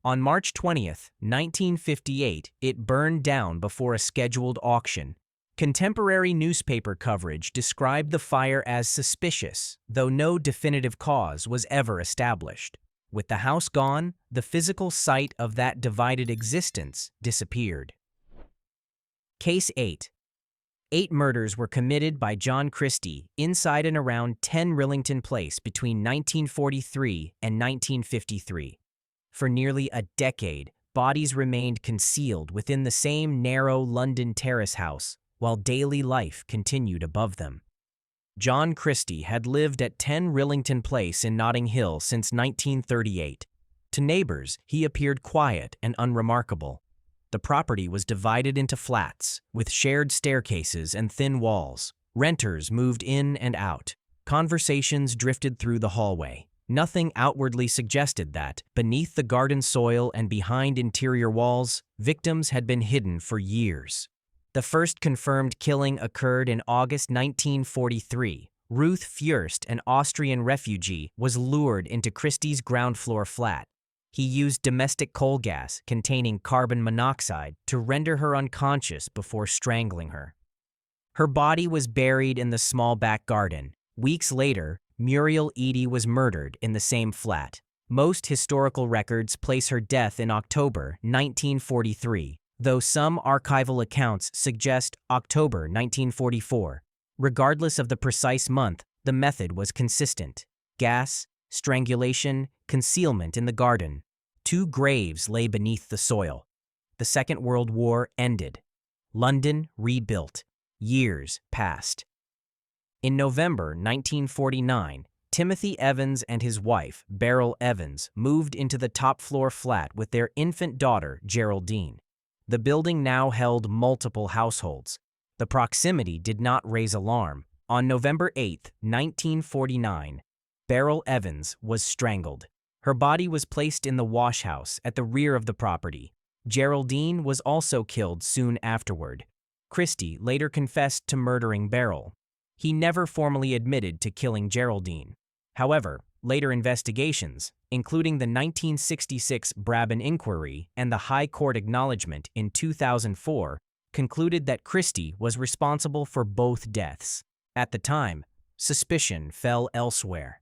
On March 20, 1958, it burned down before a scheduled auction. Contemporary newspaper coverage described the fire as suspicious, though no definitive cause was ever established. With the house gone, the physical site of that divided existence disappeared. Case 8. 8 murders were committed by John Christie inside and around 10 Rillington Place between 1943 and 1953. For nearly a decade, bodies remained concealed within the same narrow London terrace house, while daily life continued above them. John Christie had lived at 10 Rillington Place in Notting Hill since 1938. To neighbors, he appeared quiet and unremarkable. The property was divided into flats, with shared staircases and thin walls. Renters moved in and out. Conversations drifted through the hallway. Nothing outwardly suggested that, beneath the garden soil and behind interior walls, victims had been hidden for years. The first confirmed killing occurred in August 1943. Ruth Fürst, an Austrian refugee, was lured into Christie's ground-floor flat. He used domestic coal gas containing carbon monoxide to render her unconscious before strangling her. Her body was buried in the small back garden. Weeks later, Muriel Eady was murdered in the same flat. Most historical records place her death in October 1943, though some archival accounts suggest October 1944. Regardless of the precise month, the method was consistent. Gas, strangulation, concealment in the garden. 2 graves lay beneath the soil. The Second World War ended. London rebuilt. Years passed. In November 1949, Timothy Evans and his wife, Beryl Evans, moved into the top-floor flat with their infant daughter, Geraldine. The building now held multiple households. The proximity did not raise alarm. On November 8, 1949, Beryl Evans was strangled. Her body was placed in the wash house at the rear of the property. Geraldine was also killed soon afterward. Christie later confessed to murdering Beryl. He never formally admitted to killing Geraldine. However, later investigations, including the 1966 Brabham Inquiry and the High Court acknowledgement in 2004, concluded that Christie was responsible for both deaths. At the time, suspicion fell elsewhere.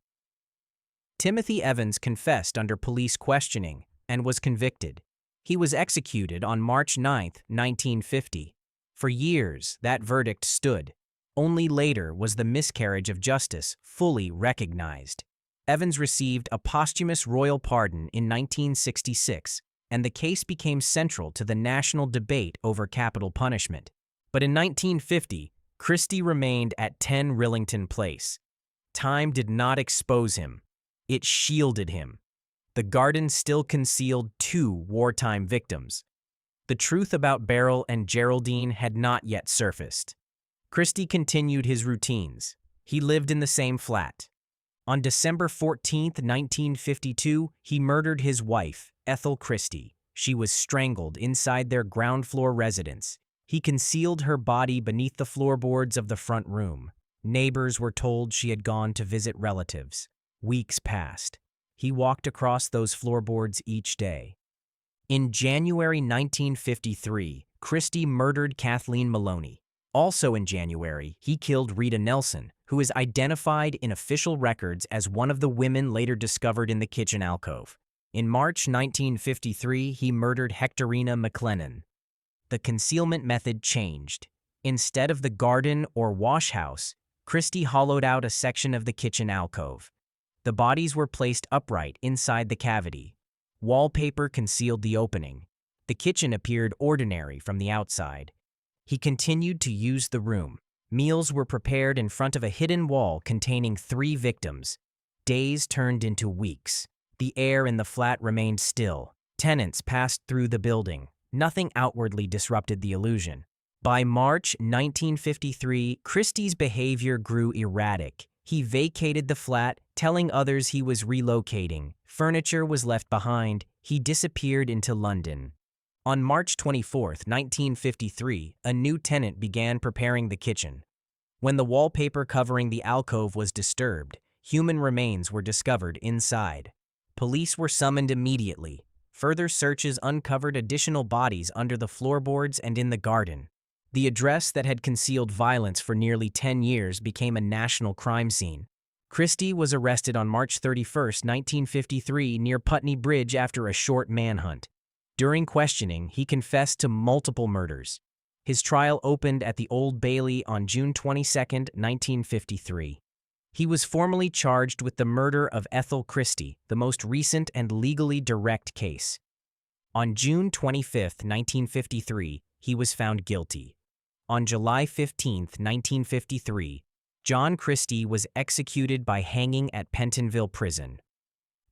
Timothy Evans confessed under police questioning and was convicted. He was executed on March 9, 1950. For years, that verdict stood. Only later was the miscarriage of justice fully recognized. Evans received a posthumous royal pardon in 1966, and the case became central to the national debate over capital punishment. But in 1950, Christie remained at 10 Rillington Place. Time did not expose him. It shielded him. The garden still concealed 2 wartime victims. The truth about Beryl and Geraldine had not yet surfaced. Christie continued his routines. He lived in the same flat. On December 14, 1952, he murdered his wife, Ethel Christie. She was strangled inside their ground-floor residence. He concealed her body beneath the floorboards of the front room. Neighbors were told she had gone to visit relatives. Weeks passed. He walked across those floorboards each day. In January 1953, Christie murdered Kathleen Maloney. Also in January, he killed Rita Nelson, who is identified in official records as one of the women later discovered in the kitchen alcove. In March 1953, he murdered Hectorina McLennan. The concealment method changed. Instead of the garden or wash house, Christie hollowed out a section of the kitchen alcove. The bodies were placed upright inside the cavity. Wallpaper concealed the opening. The kitchen appeared ordinary from the outside. He continued to use the room. Meals were prepared in front of a hidden wall containing 3 victims. Days turned into weeks. The air in the flat remained still. Tenants passed through the building. Nothing outwardly disrupted the illusion. By March 1953, Christie's behavior grew erratic. He vacated the flat, telling others he was relocating. Furniture was left behind. He disappeared into London. On March 24, 1953, a new tenant began preparing the kitchen. When the wallpaper covering the alcove was disturbed, human remains were discovered inside. Police were summoned immediately. Further searches uncovered additional bodies under the floorboards and in the garden. The address that had concealed violence for nearly 10 years became a national crime scene. Christie was arrested on March 31, 1953, near Putney Bridge after a short manhunt. During questioning, he confessed to multiple murders. His trial opened at the Old Bailey on June 22, 1953. He was formally charged with the murder of Ethel Christie, the most recent and legally direct case. On June 25, 1953, he was found guilty. On July 15, 1953, John Christie was executed by hanging at Pentonville Prison.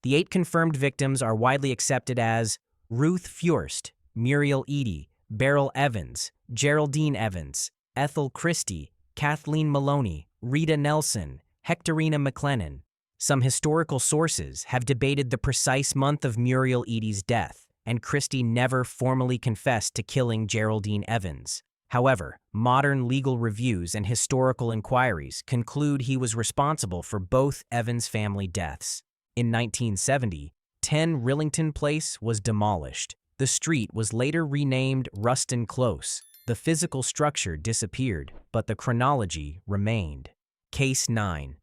The 8 confirmed victims are widely accepted as Ruth Furst, Muriel Eady, Beryl Evans, Geraldine Evans, Ethel Christie, Kathleen Maloney, Rita Nelson, Hectorina McLennan. Some historical sources have debated the precise month of Muriel Eady's death, and Christie never formally confessed to killing Geraldine Evans. However, modern legal reviews and historical inquiries conclude he was responsible for both Evans' family deaths. In 1970, 10 Rillington Place was demolished. The street was later renamed Ruston Close. The physical structure disappeared, but the chronology remained. Case 9.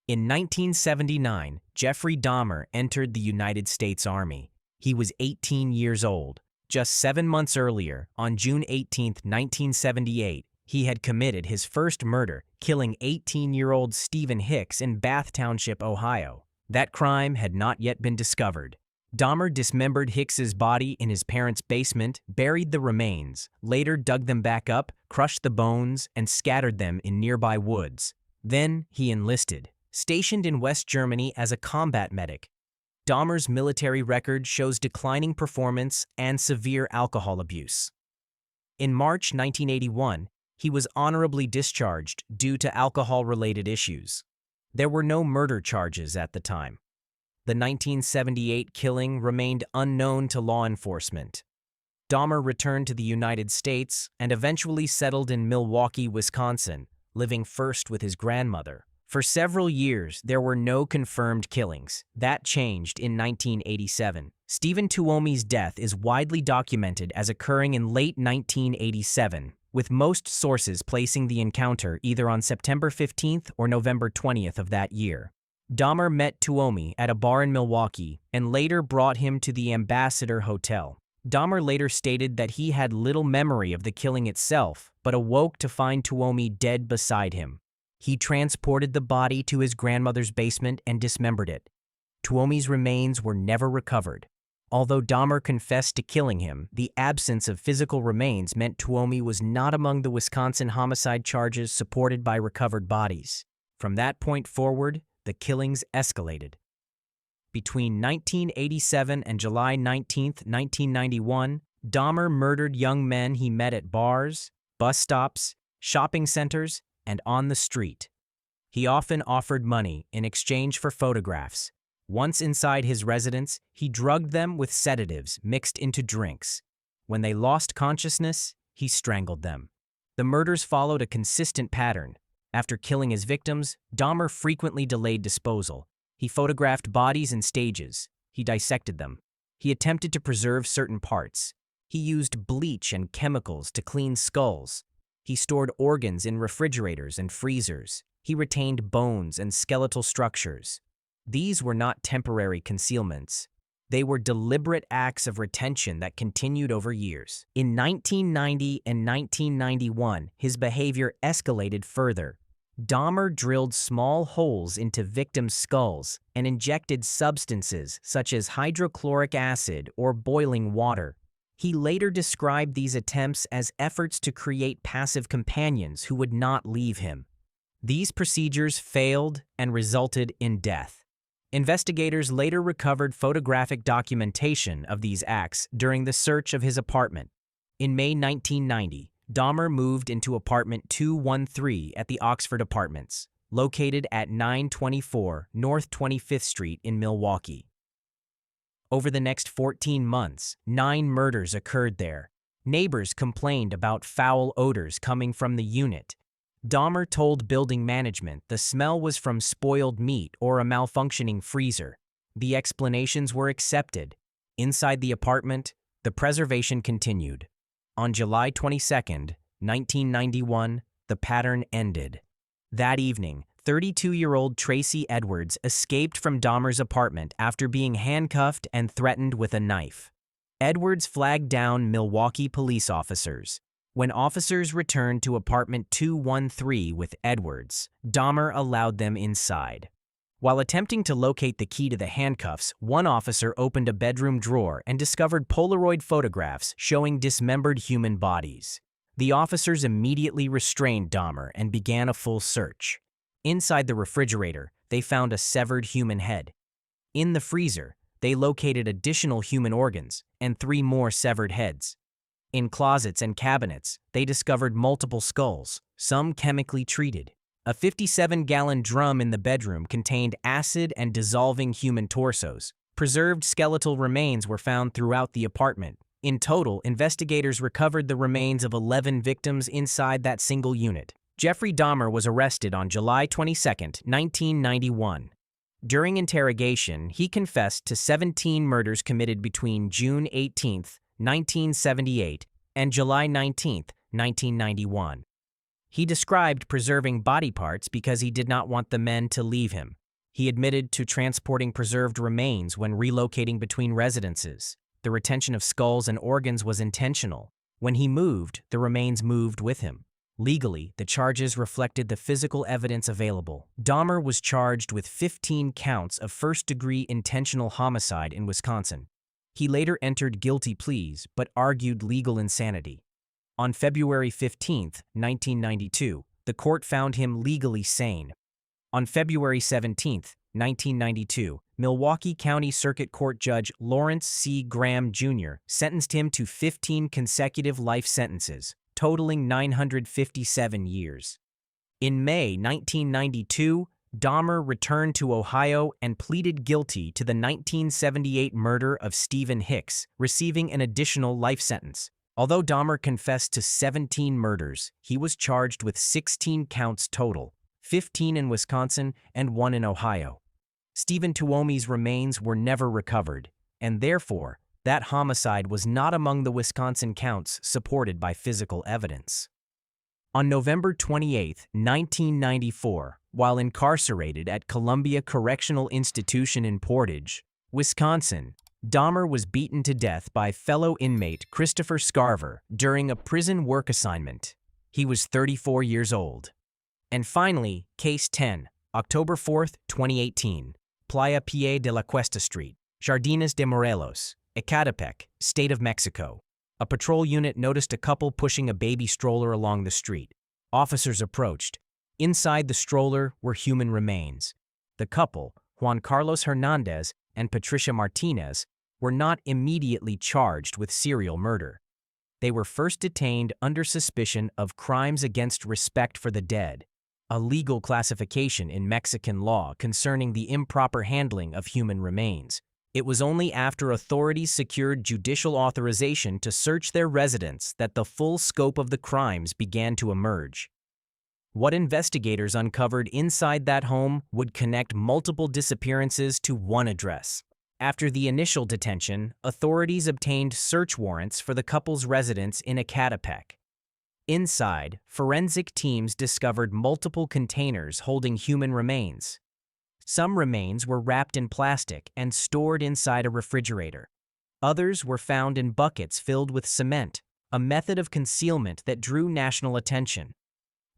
In 1979, Jeffrey Dahmer entered the United States Army. He was 18 years old. Just 7 months earlier, on June 18, 1978, he had committed his first murder, killing 18-year-old Stephen Hicks in Bath Township, Ohio. That crime had not yet been discovered. Dahmer dismembered Hicks's body in his parents' basement, buried the remains, later dug them back up, crushed the bones, and scattered them in nearby woods. Then he enlisted, stationed in West Germany as a combat medic. Dahmer's military record shows declining performance and severe alcohol abuse. In March 1981, he was honorably discharged due to alcohol-related issues. There were no murder charges at the time. The 1978 killing remained unknown to law enforcement. Dahmer returned to the United States and eventually settled in Milwaukee, Wisconsin, living first with his grandmother. For several years, there were no confirmed killings. That changed in 1987. Stephen Tuomi's death is widely documented as occurring in late 1987, with most sources placing the encounter either on September 15th or November 20th of that year. Dahmer met Tuomi at a bar in Milwaukee and later brought him to the Ambassador Hotel. Dahmer later stated that he had little memory of the killing itself, but awoke to find Tuomi dead beside him. He transported the body to his grandmother's basement and dismembered it. Tuomi's remains were never recovered. Although Dahmer confessed to killing him, the absence of physical remains meant Tuomi was not among the Wisconsin homicide charges supported by recovered bodies. From that point forward, the killings escalated. Between 1987 and July 19, 1991, Dahmer murdered young men he met at bars, bus stops, shopping centers, and on the street. He often offered money in exchange for photographs. Once inside his residence, he drugged them with sedatives mixed into drinks. When they lost consciousness, he strangled them. The murders followed a consistent pattern. After killing his victims, Dahmer frequently delayed disposal. He photographed bodies in stages. He dissected them. He attempted to preserve certain parts. He used bleach and chemicals to clean skulls. He stored organs in refrigerators and freezers. He retained bones and skeletal structures. These were not temporary concealments. They were deliberate acts of retention that continued over years. In 1990 and 1991, his behavior escalated further. Dahmer drilled small holes into victims' skulls and injected substances such as hydrochloric acid or boiling water. He later described these attempts as efforts to create passive companions who would not leave him. These procedures failed and resulted in death. Investigators later recovered photographic documentation of these acts during the search of his apartment. In May 1990, Dahmer moved into apartment 213 at the Oxford Apartments, located at 924 North 25th Street in Milwaukee. Over the next 14 months, 9 murders occurred there. Neighbors complained about foul odors coming from the unit. Dahmer told building management the smell was from spoiled meat or a malfunctioning freezer. The explanations were accepted. Inside the apartment, the preservation continued. On July 22, 1991, the pattern ended. That evening, 32-year-old Tracy Edwards escaped from Dahmer's apartment after being handcuffed and threatened with a knife. Edwards flagged down Milwaukee police officers. When officers returned to apartment 213 with Edwards, Dahmer allowed them inside. While attempting to locate the key to the handcuffs, one officer opened a bedroom drawer and discovered Polaroid photographs showing dismembered human bodies. The officers immediately restrained Dahmer and began a full search. Inside the refrigerator, they found a severed human head. In the freezer, they located additional human organs and 3 more severed heads. In closets and cabinets, they discovered multiple skulls, some chemically treated. A 57-gallon drum in the bedroom contained acid and dissolving human torsos. Preserved skeletal remains were found throughout the apartment. In total, investigators recovered the remains of 11 victims inside that single unit. Jeffrey Dahmer was arrested on July 22, 1991. During interrogation, he confessed to 17 murders committed between June 18, 1978, and July 19, 1991. He described preserving body parts because he did not want the men to leave him. He admitted to transporting preserved remains when relocating between residences. The retention of skulls and organs was intentional. When he moved, the remains moved with him. Legally, the charges reflected the physical evidence available. Dahmer was charged with 15 counts of first-degree intentional homicide in Wisconsin. He later entered guilty pleas but argued legal insanity. On February 15, 1992, the court found him legally sane. On February 17, 1992, Milwaukee County Circuit Court Judge Lawrence C. Graham, Jr. sentenced him to 15 consecutive life sentences, totaling 957 years. In May 1992, Dahmer returned to Ohio and pleaded guilty to the 1978 murder of Stephen Hicks, receiving an additional life sentence. Although Dahmer confessed to 17 murders, he was charged with 16 counts total, 15 in Wisconsin and 1 in Ohio. Stephen Tuomi's remains were never recovered, and therefore, that homicide was not among the Wisconsin counts supported by physical evidence. On November 28, 1994, while incarcerated at Columbia Correctional Institution in Portage, Wisconsin, Dahmer was beaten to death by fellow inmate Christopher Scarver during a prison work assignment. He was 34 years old. And finally, Case 10, October 4, 2018, Playa Pie de la Cuesta Street, Jardines de Morelos, Ecatepec, State of Mexico. A patrol unit noticed a couple pushing a baby stroller along the street. Officers approached. Inside the stroller were human remains. The couple, Juan Carlos Hernandez and Patricia Martinez, were not immediately charged with serial murder. They were first detained under suspicion of crimes against respect for the dead, a legal classification in Mexican law concerning the improper handling of human remains. It was only after authorities secured judicial authorization to search their residence that the full scope of the crimes began to emerge. What investigators uncovered inside that home would connect multiple disappearances to one address. After the initial detention, authorities obtained search warrants for the couple's residence in Ecatepec. Inside, forensic teams discovered multiple containers holding human remains. Some remains were wrapped in plastic and stored inside a refrigerator. Others were found in buckets filled with cement, a method of concealment that drew national attention.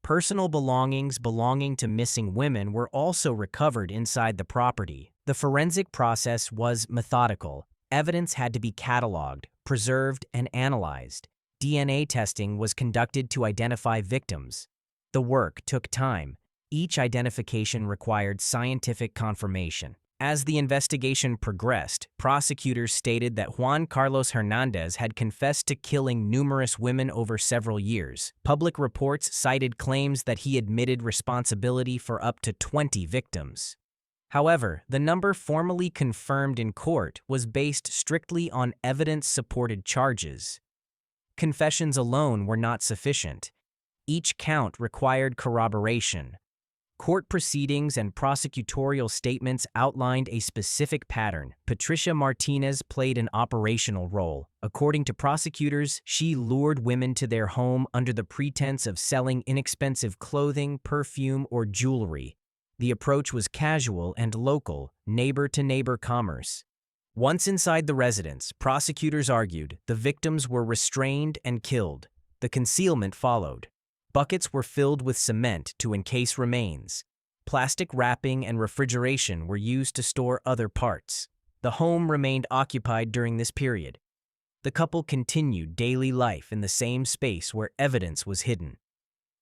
Personal belongings belonging to missing women were also recovered inside the property. The forensic process was methodical. Evidence had to be cataloged, preserved, and analyzed. DNA testing was conducted to identify victims. The work took time. Each identification required scientific confirmation. As the investigation progressed, prosecutors stated that Juan Carlos Hernandez had confessed to killing numerous women over several years. Public reports cited claims that he admitted responsibility for up to 20 victims. However, the number formally confirmed in court was based strictly on evidence-supported charges. Confessions alone were not sufficient. Each count required corroboration. Court proceedings and prosecutorial statements outlined a specific pattern. Patricia Martinez played an operational role. According to prosecutors, she lured women to their home under the pretense of selling inexpensive clothing, perfume, or jewelry. The approach was casual and local, neighbor-to-neighbor commerce. Once inside the residence, prosecutors argued the victims were restrained and killed. The concealment followed. Buckets were filled with cement to encase remains. Plastic wrapping and refrigeration were used to store other parts. The home remained occupied during this period. The couple continued daily life in the same space where evidence was hidden.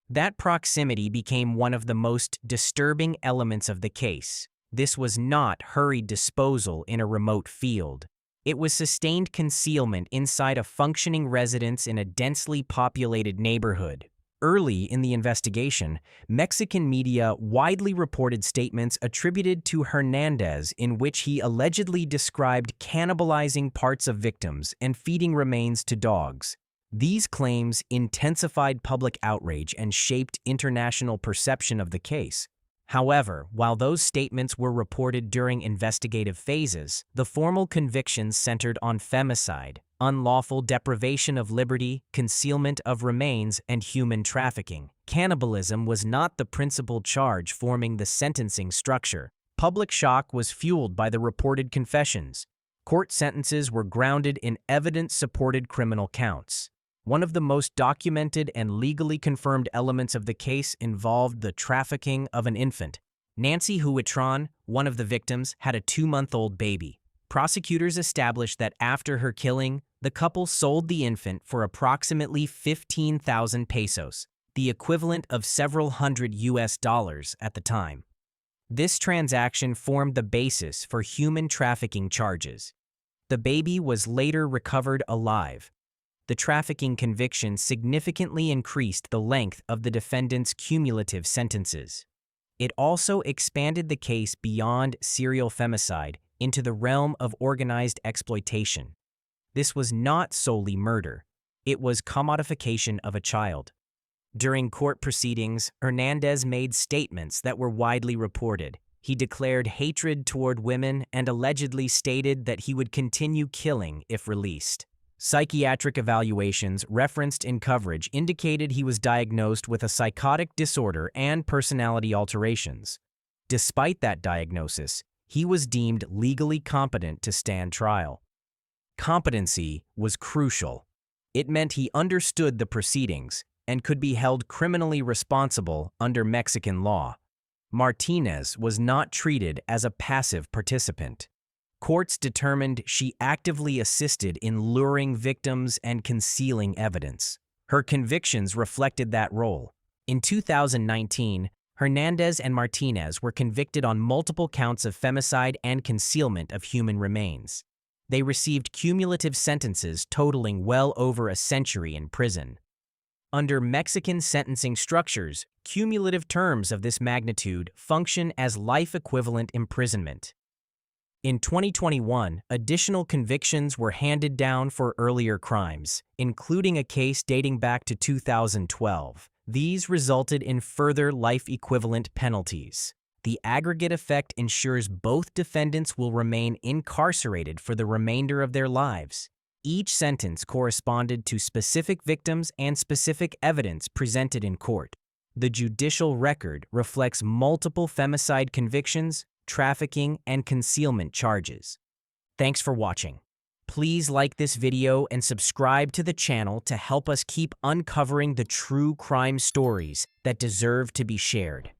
That proximity became one of the most disturbing elements of the case. This was not hurried disposal in a remote field. It was sustained concealment inside a functioning residence in a densely populated neighborhood. Early in the investigation, Mexican media widely reported statements attributed to Hernandez in which he allegedly described cannibalizing parts of victims and feeding remains to dogs. These claims intensified public outrage and shaped international perception of the case. However, while those statements were reported during investigative phases, the formal convictions centered on femicide, unlawful deprivation of liberty, concealment of remains, and human trafficking. Cannibalism was not the principal charge forming the sentencing structure. Public shock was fueled by the reported confessions. Court sentences were grounded in evidence-supported criminal counts. One of the most documented and legally confirmed elements of the case involved the trafficking of an infant. Nancy Huitron, one of the victims, had a 2-month-old baby. Prosecutors established that after her killing, the couple sold the infant for approximately 15,000 pesos. the equivalent of several hundred US dollars at the time. This transaction formed the basis for human trafficking charges. The baby was later recovered alive. The trafficking conviction significantly increased the length of the defendant's cumulative sentences. It also expanded the case beyond serial femicide into the realm of organized exploitation. This was not solely murder. It was commodification of a child. During court proceedings, Hernandez made statements that were widely reported. He declared hatred toward women and allegedly stated that he would continue killing if released. Psychiatric evaluations referenced in coverage indicated he was diagnosed with a psychotic disorder and personality alterations. Despite that diagnosis, he was deemed legally competent to stand trial. Competency was crucial. It meant he understood the proceedings and could be held criminally responsible under Mexican law. Martinez was not treated as a passive participant. Courts determined she actively assisted in luring victims and concealing evidence. Her convictions reflected that role. In 2019, Hernandez and Martinez were convicted on multiple counts of femicide and concealment of human remains. They received cumulative sentences totaling well over a century in prison. Under Mexican sentencing structures, cumulative terms of this magnitude function as life-equivalent imprisonment. In 2021, additional convictions were handed down for earlier crimes, including a case dating back to 2012. These resulted in further life-equivalent penalties. The aggregate effect ensures both defendants will remain incarcerated for the remainder of their lives. Each sentence corresponded to specific victims and specific evidence presented in court. The judicial record reflects multiple femicide convictions, trafficking, and concealment charges. Thanks for watching. Please like this video and subscribe to the channel to help us keep uncovering the true crime stories that deserve to be shared.